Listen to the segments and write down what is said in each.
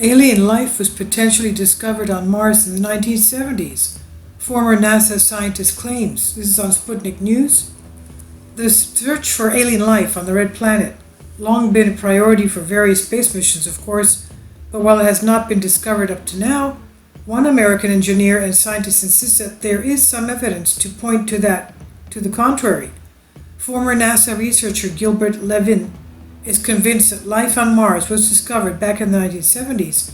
Alien life was potentially discovered on Mars in the 1970s. Former NASA scientist claims. This is on Sputnik News. The search for alien life on the red planet, long been a priority for various space missions, of course, but while it has not been discovered up to now, one American engineer and scientist insists that there is some evidence to point to the contrary. Former NASA researcher Gilbert Levin is convinced that life on Mars was discovered back in the 1970s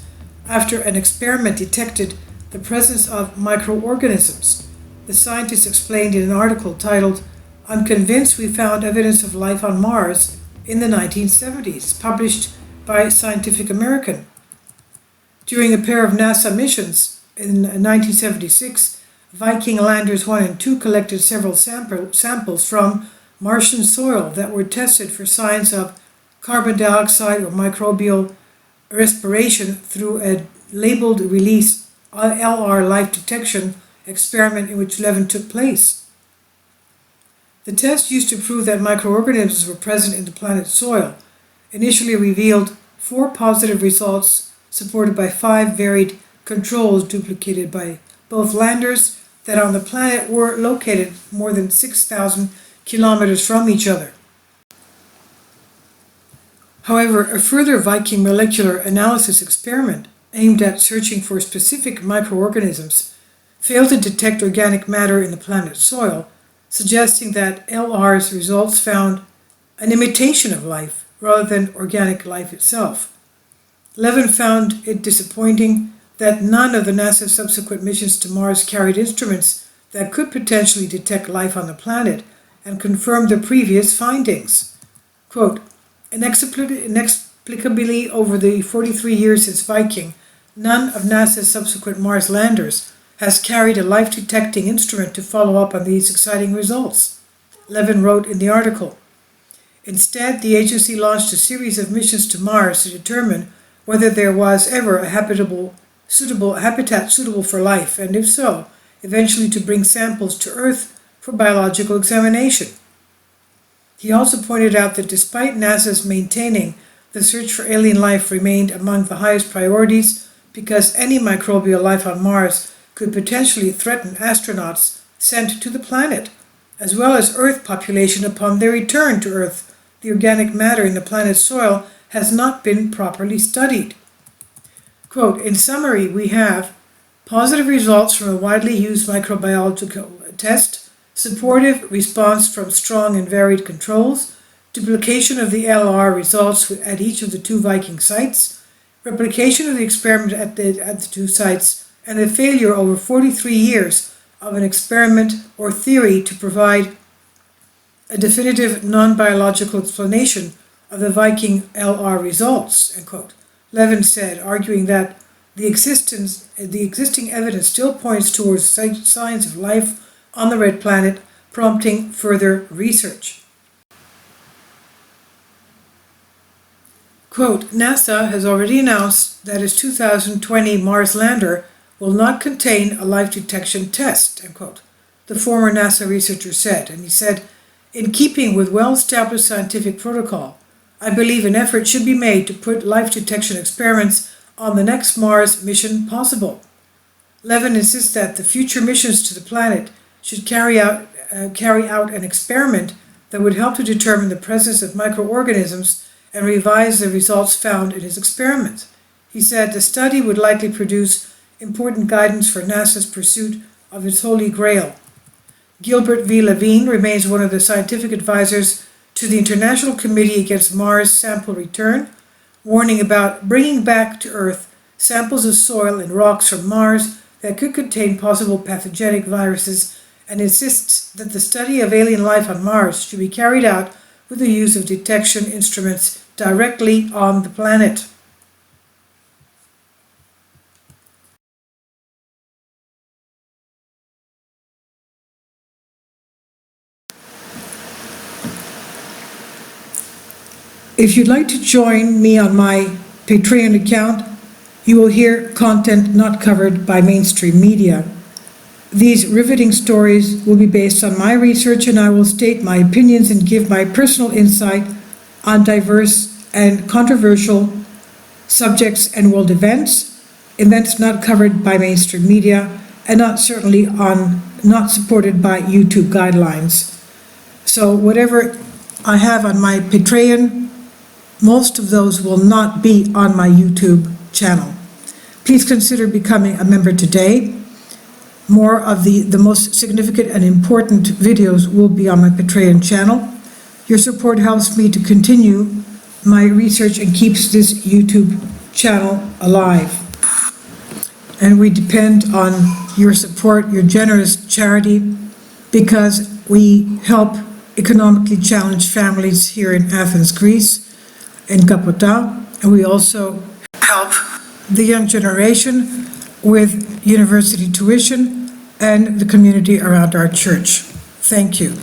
after an experiment detected the presence of microorganisms. The scientist explained in an article titled, "I'm convinced we found evidence of life on Mars in the 1970s, published by Scientific American. During a pair of NASA missions in 1976, Viking Landers 1 and 2 collected several samples from Martian soil that were tested for signs of carbon dioxide or microbial respiration through a labeled release LR life detection experiment in which Levin took place. The test used to prove that microorganisms were present in the planet's soil initially revealed 4 positive results supported by 5 varied controls duplicated by both landers that on the planet were located more than 6,000 kilometers from each other. However, a further Viking molecular analysis experiment aimed at searching for specific microorganisms failed to detect organic matter in the planet's soil, suggesting that LR's results found an imitation of life rather than organic life itself. Levin found it disappointing that none of the NASA's subsequent missions to Mars carried instruments that could potentially detect life on the planet and confirmed the previous findings. Quote, inexplicably over the 43 years since Viking, none of NASA's subsequent Mars landers has carried a life-detecting instrument to follow up on these exciting results, Levin wrote in the article. Instead, the agency launched a series of missions to Mars to determine whether there was ever a habitat suitable for life, and if so, eventually to bring samples to Earth for biological examination. He also pointed out that despite NASA's maintaining the search for alien life remained among the highest priorities because any microbial life on Mars could potentially threaten astronauts sent to the planet, as well as Earth population upon their return to Earth. The organic matter in the planet's soil has not been properly studied. Quote, in summary, we have positive results from a widely used microbiological test, supportive response from strong and varied controls, duplication of the LR results at each of the 2 Viking sites, replication of the experiment at the 2 sites, and the failure over 43 years of an experiment or theory to provide a definitive non-biological explanation of the Viking LR results, end quote. Levin said, arguing that the existing evidence still points towards signs of life on the red planet, prompting further research. Quote, NASA has already announced that its 2020 Mars lander will not contain a life detection test, end quote, the former NASA researcher said. And he said, in keeping with well-established scientific protocol, I believe an effort should be made to put life detection experiments on the next Mars mission possible. Levin insists that the future missions to the planet should carry out an experiment that would help to determine the presence of microorganisms and revise the results found in his experiment. He said the study would likely produce important guidance for NASA's pursuit of its Holy Grail. Gilbert V. Levine remains one of the scientific advisors to the International Committee Against Mars Sample Return, warning about bringing back to Earth samples of soil and rocks from Mars that could contain possible pathogenic viruses, and insists that the study of alien life on Mars should be carried out with the use of detection instruments directly on the planet. If you'd like to join me on my Patreon account, you will hear content not covered by mainstream media. These riveting stories will be based on my research, and I will state my opinions and give my personal insight on diverse and controversial subjects and world events not covered by mainstream media, and not supported by YouTube guidelines. So whatever I have on my Patreon, most of those will not be on my YouTube channel. Please consider becoming a member today. More of the most significant and important videos will be on my Patreon channel. Your support helps me to continue my research and keeps this YouTube channel alive. And we depend on your support, your generous charity, because we help economically challenged families here in Athens, Greece, in Kapota, and we also help the young generation with university tuition and the community around our church. Thank you.